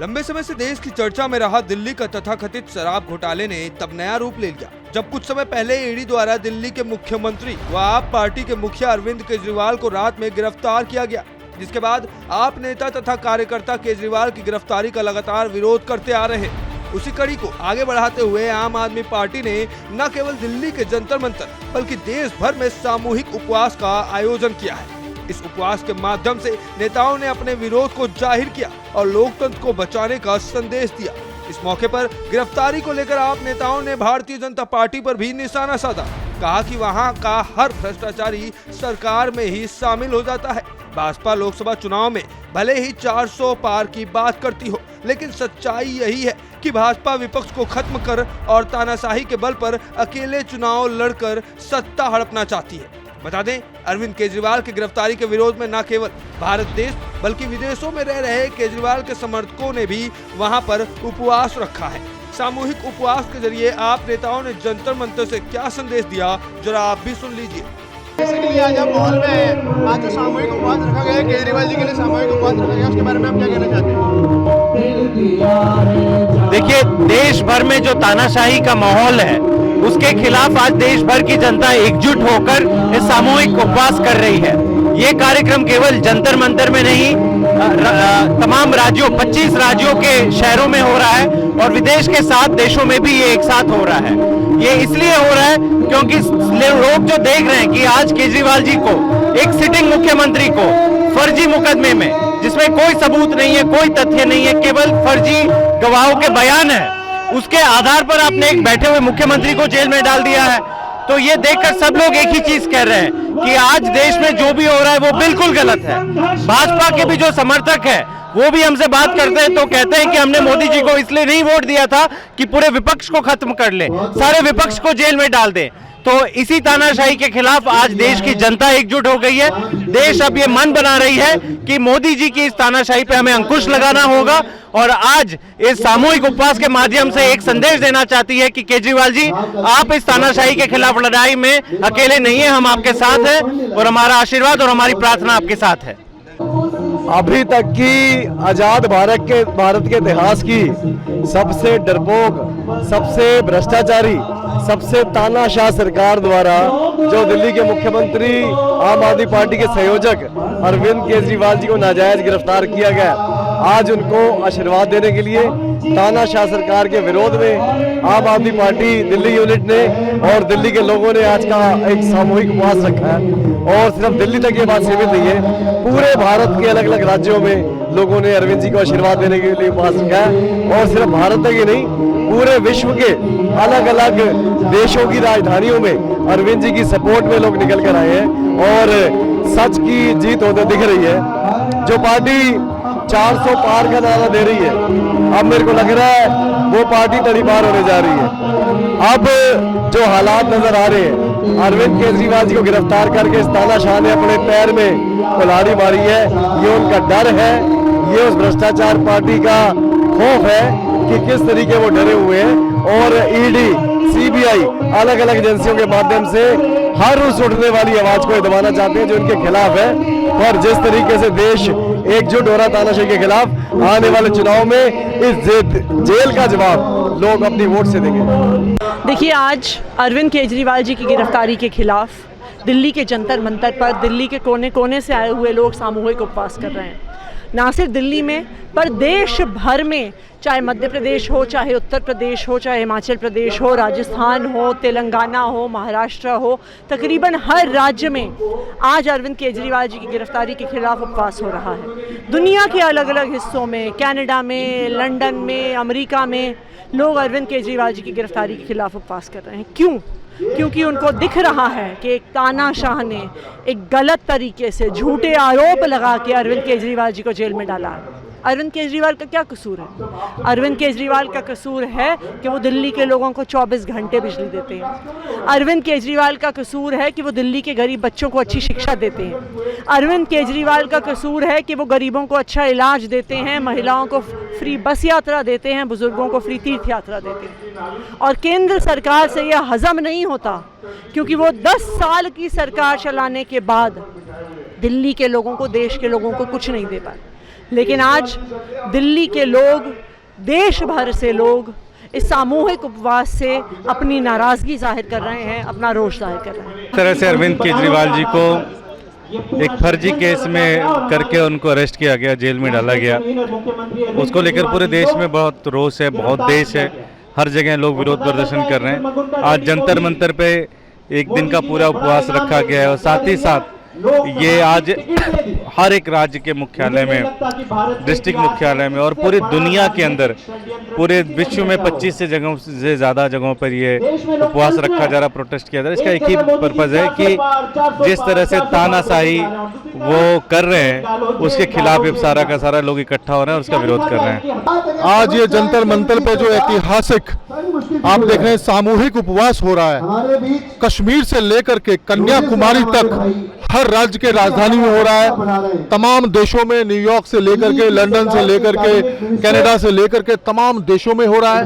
लंबे समय से देश की चर्चा में रहा दिल्ली का तथाकथित शराब घोटाले ने तब नया रूप ले लिया जब कुछ समय पहले ईडी द्वारा दिल्ली के मुख्यमंत्री व आप पार्टी के मुखिया अरविंद केजरीवाल को रात में गिरफ्तार किया गया, जिसके बाद आप नेता तथा कार्यकर्ता केजरीवाल की गिरफ्तारी का लगातार विरोध करते आ रहे हैं। उसी कड़ी को आगे बढ़ाते हुए आम आदमी पार्टी ने न केवल दिल्ली के जंतर मंतर बल्कि देश भर में सामूहिक उपवास का आयोजन किया है। इस उपवास के माध्यम से नेताओं ने अपने विरोध को जाहिर किया और लोकतंत्र को बचाने का संदेश दिया। इस मौके पर गिरफ्तारी को लेकर आप नेताओं ने भारतीय जनता पार्टी पर भी निशाना साधा। कहा कि वहां का हर भ्रष्टाचारी सरकार में ही शामिल हो जाता है। भाजपा लोकसभा चुनाव में भले ही 400 पार की बात करती हो, लेकिन सच्चाई यही है कि भाजपा विपक्ष को खत्म कर और तानाशाही के बल पर अकेले चुनाव लड़कर सत्ता हड़पना चाहती है। बता दें, अरविंद केजरीवाल की गिरफ्तारी के विरोध में न केवल भारत देश बल्कि विदेशों में रह रहे केजरीवाल के समर्थकों ने भी वहां पर उपवास रखा है। सामूहिक उपवास के जरिए आप नेताओं ने जंतर मंतर से क्या संदेश दिया, जरा आप भी सुन लीजिए। बेसिकली आज आप माहौल में आज जो सामूहिक उपवास रखा गया है, केजरीवाल जी के लिए सामूहिक उपवास रखा गया, उसके बारे में आप क्या कहना चाहते हैं? देखिए, देश भर में जो तानाशाही का माहौल है उसके खिलाफ आज देश भर की जनता एकजुट होकर इस सामूहिक उपवास कर रही है। ये कार्यक्रम केवल जंतर मंतर में नहीं, तमाम राज्यों 25 राज्यों के शहरों में हो रहा है और विदेश के 7 देशों में भी ये एक साथ हो रहा है। ये इसलिए हो रहा है क्योंकि लोग जो देख रहे हैं कि आज केजरीवाल जी को, एक सिटिंग मुख्यमंत्री को फर्जी मुकदमे में, जिसमें कोई सबूत नहीं है, कोई तथ्य नहीं है, केवल फर्जी गवाहों के बयान है, उसके आधार पर आपने एक बैठे हुए मुख्यमंत्री को जेल में डाल दिया है। तो ये देखकर सब लोग एक ही चीज कह रहे हैं कि आज देश में जो भी हो रहा है वो बिल्कुल गलत है। भाजपा के भी जो समर्थक है वो भी हमसे बात करते हैं तो कहते हैं कि हमने मोदी जी को इसलिए नहीं वोट दिया था कि पूरे विपक्ष को खत्म कर ले, सारे विपक्ष को जेल में डाल दे। तो इसी तानाशाही के खिलाफ आज देश की जनता एकजुट हो गई है। देश अब ये मन बना रही है कि मोदी जी की इस तानाशाही पे हमें अंकुश लगाना होगा और आज इस सामूहिक उपवास के माध्यम से एक संदेश देना चाहती है कि केजरीवाल जी, आप इस तानाशाही के खिलाफ लड़ाई में अकेले नहीं है, हम आपके साथ हैं और हमारा आशीर्वाद और हमारी प्रार्थना आपके साथ है। अभी तक की आजाद भारत के इतिहास की सबसे डरपोक, सबसे भ्रष्टाचारी, सबसे तानाशाह सरकार द्वारा जो दिल्ली के मुख्यमंत्री आम आदमी पार्टी के संयोजक अरविंद केजरीवाल जी को नाजायज गिरफ्तार किया गया, आज उनको आशीर्वाद देने के लिए तानाशाह सरकार के विरोध में आम आदमी पार्टी दिल्ली यूनिट ने और दिल्ली के लोगों ने आज का एक सामूहिक उपवास रखा है। और सिर्फ दिल्ली तक ये बात सीमित नहीं है, पूरे भारत के अलग अलग राज्यों में लोगों ने अरविंद जी को आशीर्वाद देने के लिए उपवास रखा है। और सिर्फ भारत तक ही नहीं, पूरे विश्व के अलग अलग देशों की राजधानियों में अरविंद जी की सपोर्ट में लोग निकल कर आए हैं और सच की जीत होते दिख रही है। जो पार्टी 400 पार का नारा दे रही है, अब मेरे को लग रहा है वो पार्टी तड़ी पार होने जा रही है। अब जो हालात नजर आ रहे हैं, अरविंद केजरीवाल जी को गिरफ्तार करके इस तानाशाह ने अपने पैर में कुल्हाड़ी मारी है। ये उनका डर है, ये उस भ्रष्टाचार पार्टी का खौफ है कि किस तरीके वो डरे हुए हैं और ईडी, सीबीआई, अलग अलग एजेंसियों के माध्यम से हर उस उठने वाली आवाज को दबाना चाहते हैं जो इनके खिलाफ है। और जिस तरीके से देश एकजुट हो रहा तानाशाही के खिलाफ, आने वाले चुनाव में इस जेल का जवाब लोग अपनी वोट से देंगे। देखिए, आज अरविंद केजरीवाल जी की गिरफ्तारी के खिलाफ दिल्ली के जंतर मंतर पर दिल्ली के कोने कोने से आए हुए लोग सामूहिक उपवास कर रहे हैं। ना सिर्फ दिल्ली में पर देश भर में, चाहे मध्य प्रदेश हो, चाहे उत्तर प्रदेश हो, चाहे हिमाचल प्रदेश हो, राजस्थान हो, तेलंगाना हो, महाराष्ट्र हो, तकरीबन हर राज्य में आज अरविंद केजरीवाल जी की गिरफ्तारी के खिलाफ उपवास हो रहा है। दुनिया के अलग अलग हिस्सों में, कनाडा में, लंदन में, अमेरिका में लोग अरविंद केजरीवाल जी की गिरफ्तारी के खिलाफ उपवास कर रहे हैं। क्यों? क्योंकि उनको दिख रहा है कि एक तानाशाह ने एक गलत तरीके से झूठे आरोप लगा के अरविंद केजरीवाल जी को जेल में डाला है। अरविंद केजरीवाल का क्या कसूर है? अरविंद केजरीवाल का कसूर है कि वो दिल्ली के लोगों को 24 घंटे बिजली देते हैं। अरविंद केजरीवाल का कसूर है कि वो दिल्ली के गरीब बच्चों को अच्छी शिक्षा देते हैं। अरविंद केजरीवाल का कसूर है कि वो गरीबों को अच्छा इलाज देते हैं, महिलाओं को फ्री बस यात्रा देते हैं, बुजुर्गों को फ्री तीर्थ यात्रा देते हैं। और केंद्र सरकार से यह हजम नहीं होता क्योंकि वो 10 साल की सरकार चलाने के बाद दिल्ली के लोगों को, देश के लोगों को कुछ नहीं दे पाए। लेकिन आज दिल्ली के लोग, देश भर से लोग इस सामूहिक उपवास से अपनी नाराज़गी जाहिर कर रहे हैं, अपना रोष जाहिर कर रहे हैं। इस तरह से अरविंद केजरीवाल जी को एक फर्जी केस में करके उनको अरेस्ट किया गया, जेल में डाला गया। उसको लेकर पूरे देश में बहुत रोष है, बहुत देश है, हर जगह लोग विरोध प्रदर्शन कर रहे हैं। आज जंतर मंतर पे एक दिन का पूरा उपवास रखा गया है और साथ ही साथ ये आज हर एक राज्य के मुख्यालय में, डिस्ट्रिक्ट मुख्यालय में और पूरी दुनिया के अंदर, पूरे विश्व में 25 से ज़्यादा जगहों पर ये उपवास रखा जा रहा, प्रोटेस्ट किया जा रहा है। इसका एक ही पर्पज़ है कि जिस तरह से तानाशाही वो कर रहे हैं उसके खिलाफ ये सारा का सारा लोग इकट्ठा हो रहे हैं और उसका विरोध कर रहे हैं। आज ये जंतर मंतर पे जो ऐतिहासिक आप देख रहे हैं सामूहिक उपवास हो रहा है, कश्मीर से लेकर के कन्याकुमारी तक हर राज्य के राजधानी में हो रहा है। तमाम देशों में, न्यूयॉर्क से लेकर के, लंदन से लेकर के, कनाडा से लेकर के तमाम देशों में हो रहा है।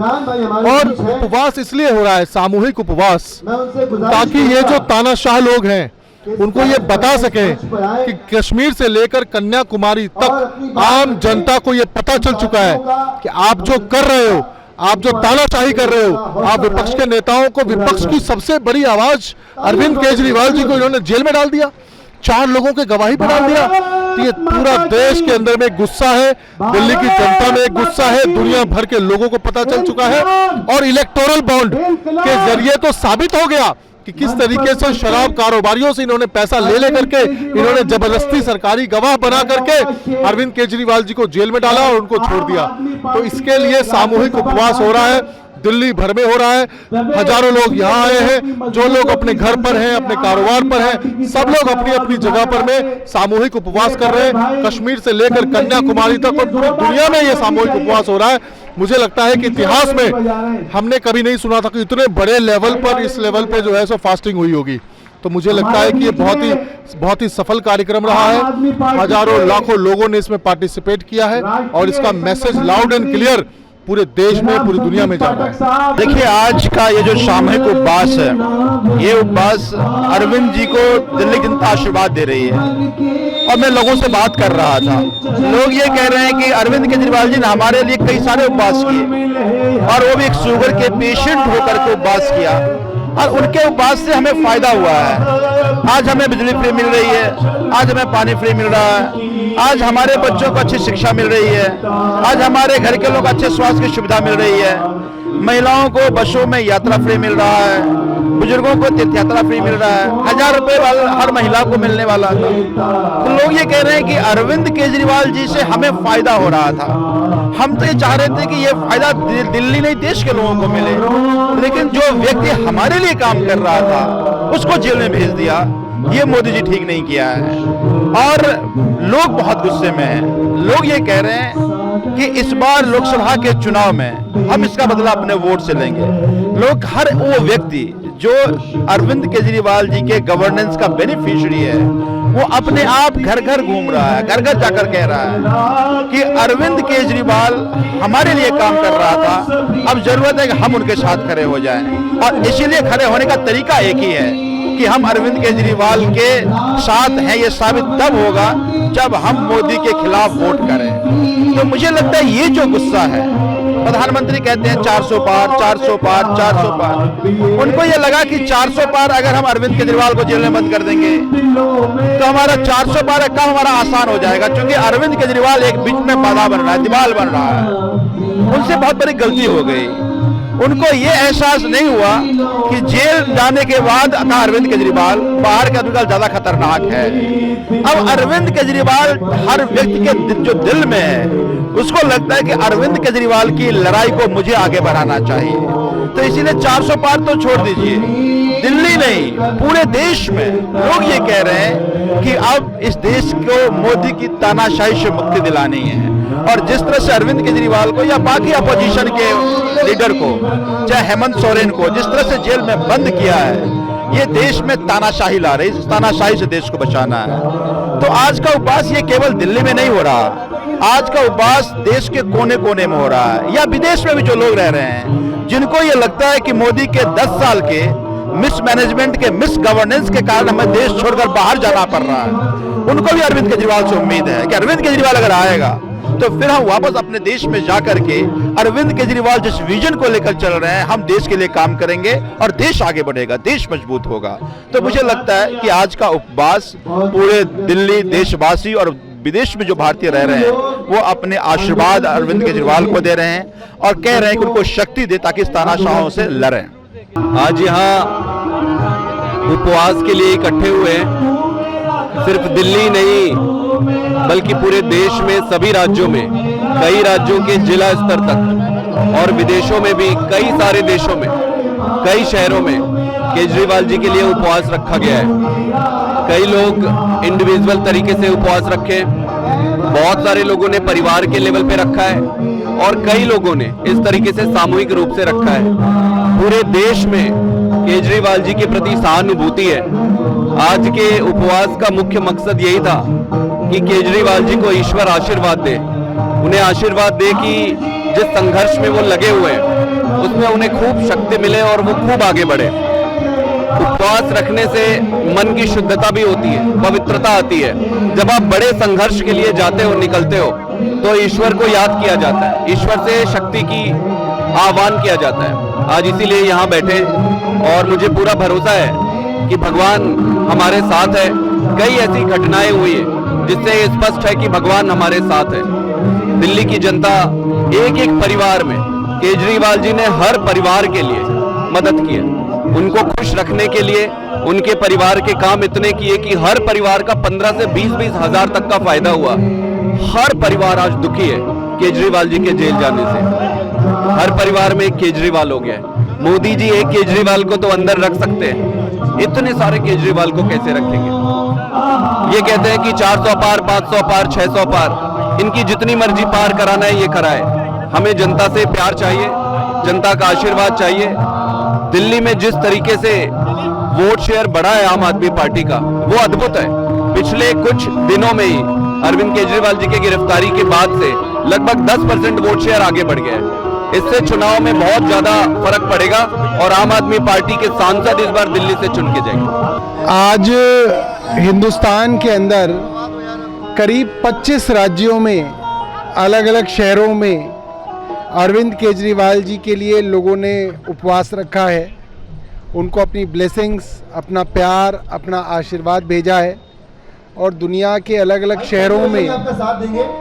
और उपवास इसलिए हो रहा है, सामूहिक उपवास, ताकि ये जो तानाशाह लोग हैं उनको ये बता सकें कि कश्मीर से लेकर कन्याकुमारी तक आम जनता को ये पता चल चुका है कि आप जो कर रहे हो, आप जो तानाशाही कर रहे हो, आप विपक्ष के नेताओं को, विपक्ष की सबसे बड़ी आवाज अरविंद केजरीवाल जी को इन्होंने जेल में डाल दिया, 4 लोगों के गवाही पर डाल दिया। तो ये पूरा देश के अंदर में गुस्सा है, दिल्ली की जनता में गुस्सा है, दुनिया भर के लोगों को पता चल चुका है। और इलेक्टोरल बॉन्ड के जरिए तो साबित हो गया कि किस तरीके से शराब कारोबारियों से इन्होंने पैसा ले करके इन्होंने जबरदस्ती सरकारी गवाह बना करके अरविंद केजरीवाल जी को जेल में डाला और उनको छोड़ दिया। तो इसके लिए सामूहिक उपवास हो रहा है, दिल्ली भर में हो रहा है। हजारों लोग यहाँ आए हैं, जो लोग अपने घर पर हैं, अपने कारोबार पर हैं, सब लोग अपनी अपनी जगह पर में सामूहिक उपवास कर रहे हैं। कश्मीर से लेकर कन्याकुमारी तक और पूरी दुनिया में ये सामूहिक उपवास हो रहा है। मुझे लगता है कि इतिहास में हमने कभी नहीं सुना था कि इतने बड़े लेवल पर, इस लेवल पे जो है सो फास्टिंग हुई होगी। तो मुझे लगता है कि ये बहुत ही सफल कार्यक्रम रहा है। हजारों लाखों लोगों ने इसमें पार्टिसिपेट किया है और इसका मैसेज लाउड एंड क्लियर पूरे देश में, पूरी दुनिया में जा रहा है। देखिए, आज का ये जो सामूहिक उपवास है, ये उपवास अरविंद जी को दिल्ली की जनता आशीर्वाद दे रही है। और मैं लोगों से बात कर रहा था, लोग ये कह रहे हैं कि अरविंद केजरीवाल जी ने हमारे लिए कई सारे उपवास किए और वो भी एक शुगर के पेशेंट होकर के उपवास किया और उनके उपवास से हमें फायदा हुआ है। आज हमें बिजली फ्री मिल रही है, आज हमें पानी फ्री मिल रहा है, आज हमारे बच्चों को अच्छी शिक्षा मिल रही है, आज हमारे घर के लोग अच्छे स्वास्थ्य की सुविधा मिल रही है, महिलाओं को बसों में यात्रा फ्री मिल रहा है, बुजुर्गों को तीर्थ यात्रा फ्री मिल रहा है, 1000 रुपए वाला हर महिला को मिलने वाला था। तो लोग ये कह रहे हैं कि अरविंद केजरीवाल जी से हमें फायदा हो रहा था। हम तो ये चाह रहे थे कि ये फायदा दिल्ली नहीं देश के लोगों को मिले, लेकिन जो व्यक्ति हमारे लिए काम कर रहा था उसको जेल में भेज दिया। ये मोदी जी ठीक नहीं किया है और लोग बहुत गुस्से में हैं। लोग ये कह रहे हैं कि इस बार लोकसभा के चुनाव में हम इसका बदला अपने वोट से लेंगे। लोग, हर वो व्यक्ति जो अरविंद केजरीवाल जी के गवर्नेंस का बेनिफिशियरी है, वो अपने आप घर घर घूम रहा है, घर घर जाकर कह रहा है कि अरविंद केजरीवाल हमारे लिए काम कर रहा था, अब जरूरत है कि हम उनके साथ खड़े हो जाएं। और इसीलिए खड़े होने का तरीका एक ही है कि हम अरविंद केजरीवाल के साथ हैं। ये साबित तब होगा जब हम मोदी के खिलाफ वोट करें। तो मुझे लगता है ये जो गुस्सा है, प्रधानमंत्री कहते हैं 400 पार, 400 पार, 400 पार। उनको ये लगा कि 400 पार अगर हम अरविंद केजरीवाल को जेल में बंद कर देंगे तो हमारा 400 पार का काम हमारा आसान हो जाएगा, क्योंकि अरविंद केजरीवाल एक बीच में बाधा बन रहा है, दीवार बन रहा है। उनसे बहुत बड़ी गलती हो गई। उनको ये एहसास नहीं हुआ कि जेल जाने के बाद अरविंद केजरीवाल बाहर के आदमी ज्यादा खतरनाक है। अब अरविंद केजरीवाल हर व्यक्ति के जो दिल में है, उसको लगता है कि अरविंद केजरीवाल की लड़ाई को मुझे आगे बढ़ाना चाहिए। तो इसीलिए 400 पार तो छोड़ दीजिए, दिल्ली नहीं पूरे देश में लोग ये कह रहे हैं कि अब इस देश को मोदी की तानाशाही से मुक्ति दिलानी है। और जिस तरह से अरविंद केजरीवाल को या बाकी अपोजिशन के लीडर को, चाहे हेमंत सोरेन को, जिस तरह से जेल में बंद किया है, ये देश में तानाशाही ला रही है। इस तानाशाही से देश को बचाना है। तो आज का उपवास ये केवल दिल्ली में नहीं हो रहा, आज का उपवास देश के कोने कोने में हो रहा है, या विदेश में भी जो लोग रह रहे हैं, जिनको ये लगता है कि मोदी के 10 साल के मिसमैनेजमेंट के, मिस गवर्नेंस के कारण हमें देश छोड़कर बाहर जाना पड़ रहा है, उनको भी अरविंद केजरीवाल से उम्मीद है कि अरविंद केजरीवाल अगर आएगा तो फिर हम वापस अपने देश में जाकर के अरविंद केजरीवाल जिस विजन को लेकर चल रहे हैं, हम देश के लिए काम करेंगे और देश आगे बढ़ेगा, देश मजबूत होगा। तो मुझे लगता है कि आज का उपवास पूरे दिल्ली देशवासी और विदेश में जो भारतीय रह रहे हैं वो अपने आशीर्वाद अरविंद केजरीवाल को दे रहे हैं और कह रहे हैं कि उनको शक्ति दे ताकि इस तानाशाहों से लड़ें। आज यहाँ उपवास के लिए इकट्ठे हुए हैं, सिर्फ दिल्ली नहीं बल्कि पूरे देश में सभी राज्यों में, कई राज्यों के जिला स्तर तक और विदेशों में भी, कई सारे देशों में, कई शहरों में केजरीवाल जी के लिए उपवास रखा गया है। कई लोग इंडिविजुअल तरीके से उपवास रखे, बहुत सारे लोगों ने परिवार के लेवल पे रखा है और कई लोगों ने इस तरीके से सामूहिक रूप से रखा है। पूरे देश में केजरीवाल जी के प्रति सहानुभूति है। आज के उपवास का मुख्य मकसद यही था कि केजरीवाल जी को ईश्वर आशीर्वाद दे, उन्हें आशीर्वाद दे कि जिस संघर्ष में वो लगे हुए हैं उसमें उन्हें खूब शक्ति मिले और वो खूब आगे बढ़े। उपवास रखने से मन की शुद्धता भी होती है, पवित्रता आती है। जब आप बड़े संघर्ष के लिए जाते हो, निकलते हो, तो ईश्वर को याद किया जाता है, ईश्वर से शक्ति की आह्वान किया जाता है। आज इसीलिए यहाँ बैठे और मुझे पूरा भरोसा है कि भगवान हमारे साथ है। कई ऐसी घटनाएं हुई है जिससे स्पष्ट है कि भगवान हमारे साथ है। दिल्ली की जनता एक एक परिवार में, केजरीवाल जी ने हर परिवार के लिए मदद की है, उनको खुश रखने के लिए उनके परिवार के काम इतने किए कि हर परिवार का 15 से 20-20 हजार तक का फायदा हुआ। हर परिवार आज दुखी है केजरीवाल जी के जेल जाने से। हर परिवार में एक केजरीवाल हो गया है। मोदी जी एक केजरीवाल को तो अंदर रख सकते हैं, इतने सारे केजरीवाल को कैसे रखेंगे? ये कहते हैं कि 400 पार, 500 पार, 600 पार, इनकी जितनी मर्जी पार कराना है ये कराए। हमें जनता से प्यार चाहिए, जनता का आशीर्वाद चाहिए। दिल्ली में जिस तरीके से वोट शेयर बढ़ा है आम आदमी पार्टी का, वो अद्भुत है। पिछले कुछ दिनों में ही अरविंद केजरीवाल जी की गिरफ्तारी के बाद से लगभग 10% वोट शेयर आगे बढ़ गया है। इससे चुनाव में बहुत ज्यादा फर्क पड़ेगा और आम आदमी पार्टी के सांसद इस बार दिल्ली से चुन के जाएंगे। आज हिंदुस्तान के अंदर करीब 25 राज्यों में, अलग अलग शहरों में अरविंद केजरीवाल जी के लिए लोगों ने उपवास रखा है। उनको अपनी ब्लेसिंग्स, अपना प्यार, अपना आशीर्वाद भेजा है और दुनिया के अलग अलग शहरों में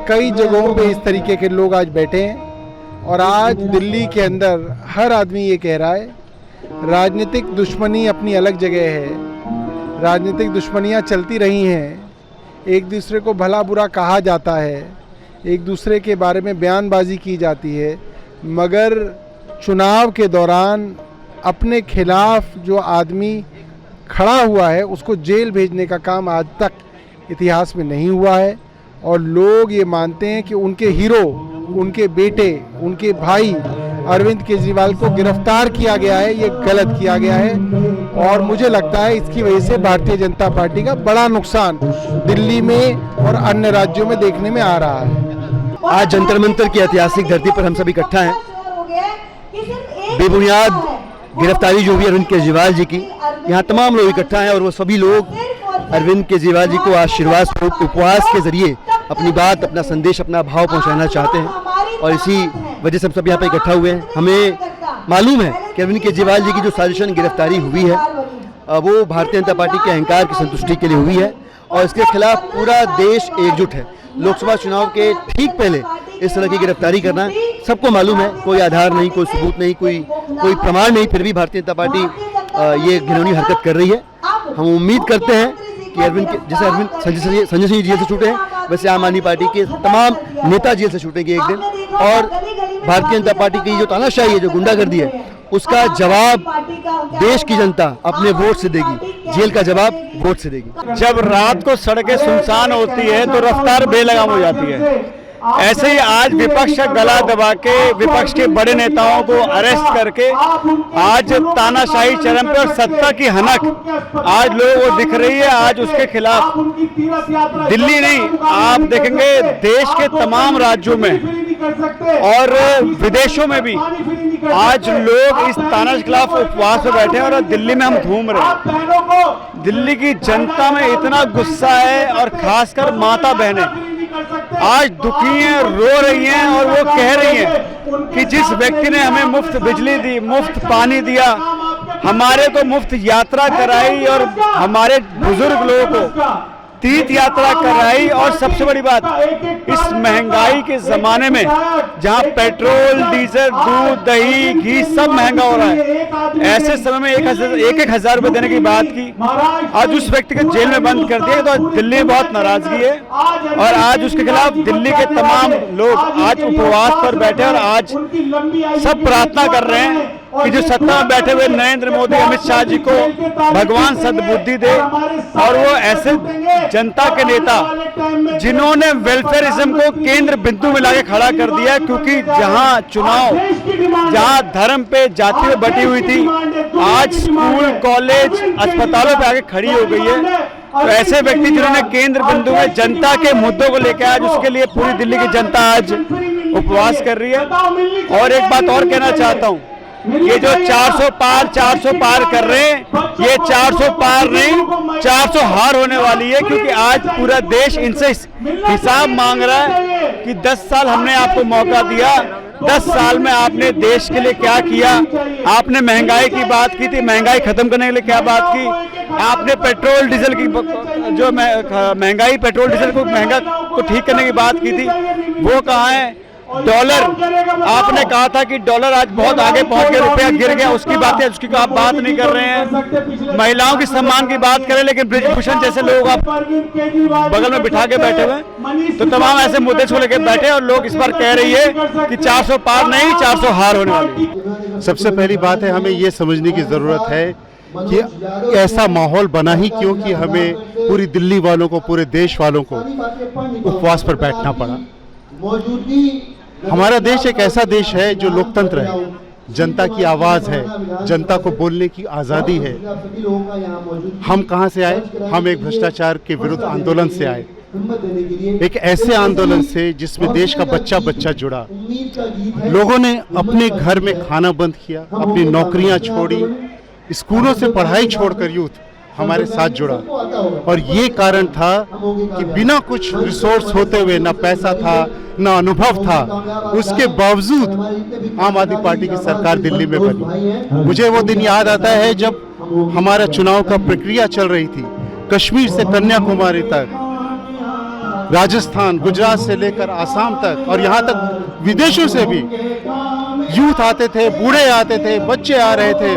कई जगहों पे इस तरीके के लोग आज बैठे हैं। और आज दिल्ली के अंदर हर आदमी ये कह रहा है, राजनीतिक दुश्मनी अपनी अलग जगह है, राजनीतिक दुश्मनियाँ चलती रही हैं, एक दूसरे को भला बुरा कहा जाता है, एक दूसरे के बारे में बयानबाजी की जाती है, मगर चुनाव के दौरान अपने खिलाफ जो आदमी खड़ा हुआ है उसको जेल भेजने का काम आज तक इतिहास में नहीं हुआ है। और लोग ये मानते हैं कि उनके हीरो, उनके बेटे, उनके भाई अरविंद केजरीवाल को गिरफ्तार किया गया है, ये गलत किया गया है। और मुझे लगता है इसकी वजह से भारतीय जनता पार्टी का बड़ा नुकसान दिल्ली में और अन्य राज्यों में देखने में आ रहा है। आज जंतर मंतर की ऐतिहासिक धरती पर हम सब इकट्ठा हैं। बेबुनियाद गिरफ्तारी जो हुई अरविंद केजरीवाल जी की, यहाँ तमाम लोग इकट्ठा हैं और वो सभी लोग अरविंद केजरीवाल जी को आशीर्वाद स्वरूप उपवास के जरिए अपनी बात, अपना संदेश, अपना भाव पहुंचाना चाहते हैं और इसी वजह से हम सब यहाँ पे इकट्ठा हुए हैं। हमें मालूम है कि अरविंद केजरीवाल जी की जो साजिशन गिरफ्तारी हुई है वो भारतीय जनता पार्टी के अहंकार की संतुष्टि के लिए हुई है और इसके खिलाफ पूरा देश एकजुट है। लोकसभा चुनाव के ठीक पहले इस तरह की गिरफ्तारी करना सबको मालूम है, कोई आधार नहीं, कोई सबूत नहीं, कोई प्रमाण नहीं, फिर भी भारतीय जनता पार्टी ये घिनौनी हरकत कर रही है। हम उम्मीद करते हैं कि जैसे अरविंद संजय सिंह जेल से छूटे हैं, वैसे आम आदमी पार्टी के तमाम नेता जेल से छूटेंगे एक दिन और भारतीय जनता पार्टी की जो तानाशाही है, जो गुंडागर्दी है, उसका जवाब देश की जनता अपने वोट से देगी। जेल का जवाब वोट से देगी। जब रात को सड़कें सुनसान होती है तो रफ्तार बेलगाम हो जाती है। ऐसे ही आज विपक्ष का गला दबा के विपक्ष के बड़े नेताओं को अरेस्ट करके आज तानाशाही चरम पे और सत्ता की हनक आज लोगों को दिख रही है। आज उसके खिलाफ दिल्ली नहीं, आप देखेंगे देश के तमाम राज्यों में और विदेशों में भी आज लोग इस ताना के खिलाफ उपवास में बैठे हैं और दिल्ली में हम घूम रहे हैं। दिल्ली की जनता में इतना गुस्सा है और खासकर माता बहनें आज दुखी हैं, रो रही हैं और वो कह रही हैं कि जिस व्यक्ति ने हमें मुफ्त बिजली दी, मुफ्त पानी दिया, हमारे को मुफ्त यात्रा कराई और हमारे बुजुर्ग लोगों को तीर्थ यात्रा कराई, और सबसे बड़ी बात, इस महंगाई के जमाने में जहां पेट्रोल, डीजल, दूध, दही, घी सब महंगा हो रहा है, ऐसे समय में एक हजार रुपए देने की बात की, आज उस व्यक्ति को जेल में बंद कर दिया। तो दिल्ली में बहुत नाराजगी है और आज उसके खिलाफ दिल्ली के तमाम लोग आज उपवास पर बैठे और आज सब प्रार्थना कर रहे हैं कि जो सत्ता में बैठे हुए नरेंद्र मोदी, अमित शाह जी को भगवान सद्बुद्धि दे और वो ऐसे जनता के नेता जिन्होंने वेलफेयरिज्म को केंद्र बिंदु में लाके खड़ा कर दिया, क्योंकि जहां चुनाव, जहां धर्म पे, जाति पे बटी हुई थी, आज स्कूल, कॉलेज, अस्पतालों पे आके खड़ी हो गई है। तो ऐसे व्यक्ति जिन्होंने केंद्र बिंदु में जनता के मुद्दों को लेकर, आज उसके लिए पूरी दिल्ली की जनता आज उपवास कर रही है। और एक बात और कहना चाहता हूँ, ये जो 400 पार कर रहे हैं, ये 400 पार नहीं, 400 हार होने वाली है, क्योंकि आज पूरा देश इनसे हिसाब मांग रहा है कि 10 साल हमने आपको मौका दिया, 10 साल में आपने देश के लिए क्या किया। आपने महंगाई की बात की थी, महंगाई खत्म करने के लिए क्या बात की, आपने पेट्रोल डीजल की जो महंगाई, पेट्रोल डीजल को महंगा को ठीक करने की बात की थी, वो कहाँ है। डॉलर, आपने कहा था कि डॉलर आज बहुत आगे पहुंच गया, रुपया गिर गया, उसकी बात है, उसकी आप बात नहीं कर रहे हैं। महिलाओं के सम्मान की बात करें, लेकिन ब्रिजभूषण जैसे लोग आप बगल में बिठा के बैठे हुए, तो तमाम ऐसे मुद्दे को लेकर बैठे और लोग इस बार कह रही है कि 400 पार नहीं, 400 हार होने वाली। सबसे पहली बात है, हमें ये समझने की ज़रूरत है कि ऐसा माहौल बना ही क्यों कि हमें पूरी दिल्ली वालों को, पूरे देश वालों को उपवास पर बैठना पड़ा। हमारा देश एक ऐसा देश है जो लोकतंत्र है, जनता की आवाज़ है, जनता को बोलने की आज़ादी है। हम कहाँ से आए? हम एक भ्रष्टाचार के विरुद्ध आंदोलन से आए, एक ऐसे आंदोलन से जिसमें देश का बच्चा बच्चा जुड़ा। लोगों ने अपने घर में खाना बंद किया, अपनी नौकरियां छोड़ी, स्कूलों से पढ़ाई छोड़कर यूथ हमारे साथ जुड़ा। और ये कारण था कि बिना कुछ रिसोर्स होते हुए, ना पैसा था, ना अनुभव था, उसके बावजूद आम आदमी पार्टी की सरकार दिल्ली में बनी। मुझे वो दिन याद आता है जब हमारा चुनाव का प्रक्रिया चल रही थी, कश्मीर से कन्याकुमारी तक, राजस्थान, गुजरात से लेकर आसाम तक, और यहाँ तक विदेशों से भी यूथ आते थे, बूढ़े आते थे, बच्चे आ रहे थे,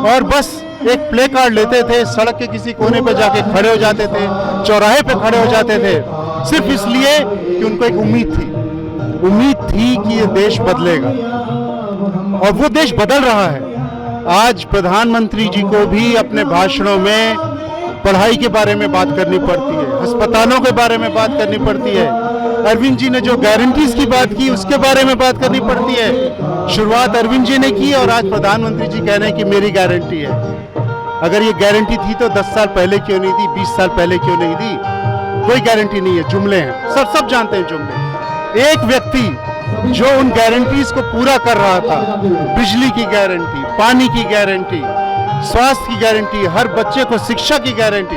और बस एक प्ले कार्ड लेते थे, सड़क के किसी कोने पे जाके खड़े हो जाते थे, चौराहे पे खड़े हो जाते थे, सिर्फ इसलिए कि उनको एक उम्मीद थी कि ये देश बदलेगा, और वो देश बदल रहा है। आज प्रधानमंत्री जी को भी अपने भाषणों में पढ़ाई के बारे में बात करनी पड़ती है, अस्पतालों के बारे में बात करनी पड़ती है, अरविंद जी ने जो गारंटीज की बात की उसके बारे में बात करनी पड़ती है। शुरुआत अरविंद जी ने की और आज प्रधानमंत्री जी कह रहे हैं कि मेरी गारंटी है। अगर ये गारंटी थी तो 10 साल पहले क्यों नहीं दी, 20 साल पहले क्यों नहीं दी? कोई गारंटी नहीं है, जुमले हैं, सब जानते हैं जुमले। एक व्यक्ति जो उन गारंटीज को पूरा कर रहा था, बिजली की गारंटी, पानी की गारंटी, स्वास्थ्य की गारंटी, हर बच्चे को शिक्षा की गारंटी,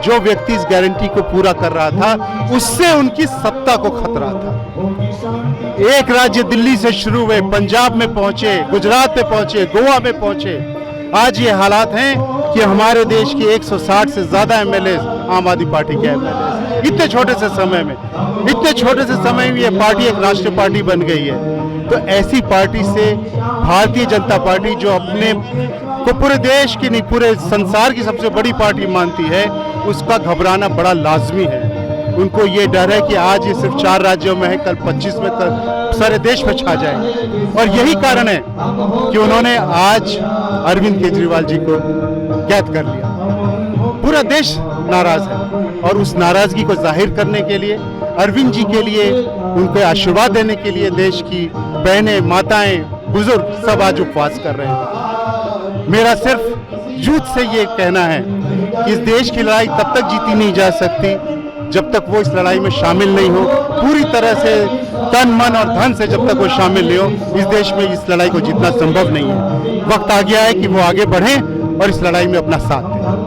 जो व्यक्ति इस गारंटी को पूरा कर रहा था, उससे उनकी सत्ता को खतरा था। एक राज्य दिल्ली से शुरू हुए, पंजाब में पहुंचे, गुजरात में पहुंचे, गोवा में पहुंचे। आज ये हालात हैं कि हमारे देश के 160 से ज्यादा एमएलए आम आदमी पार्टी के एमएलए, इतने छोटे से समय में ये पार्टी एक राष्ट्रीय पार्टी बन गई है। तो ऐसी पार्टी से भारतीय जनता पार्टी, जो अपने को पूरे देश की नहीं पूरे संसार की सबसे बड़ी पार्टी मानती है, उसका घबराना बड़ा लाजमी है। उनको ये डर है कि आज ये सिर्फ 4 राज्यों में है, कल 25 में सारे देश में छा जाए। और यही कारण है कि उन्होंने आज अरविंद केजरीवाल जी को कैद कर लिया। पूरा देश नाराज है और उस नाराजगी को जाहिर करने के लिए, अरविंद जी के लिए, उनको आशीर्वाद देने के लिए देश की बहनें, माताएं, बुजुर्ग सब आज उपवास कर रहे हैं। मेरा सिर्फ यूथ से ये कहना है कि इस देश की लड़ाई तब तक जीती नहीं जा सकती जब तक वो इस लड़ाई में शामिल नहीं हो, पूरी तरह से तन मन और धन से जब तक वो शामिल नहीं हो, इस देश में इस लड़ाई को जीतना संभव नहीं है। वक्त आ गया है कि वो आगे बढ़ें और इस लड़ाई में अपना साथ दें।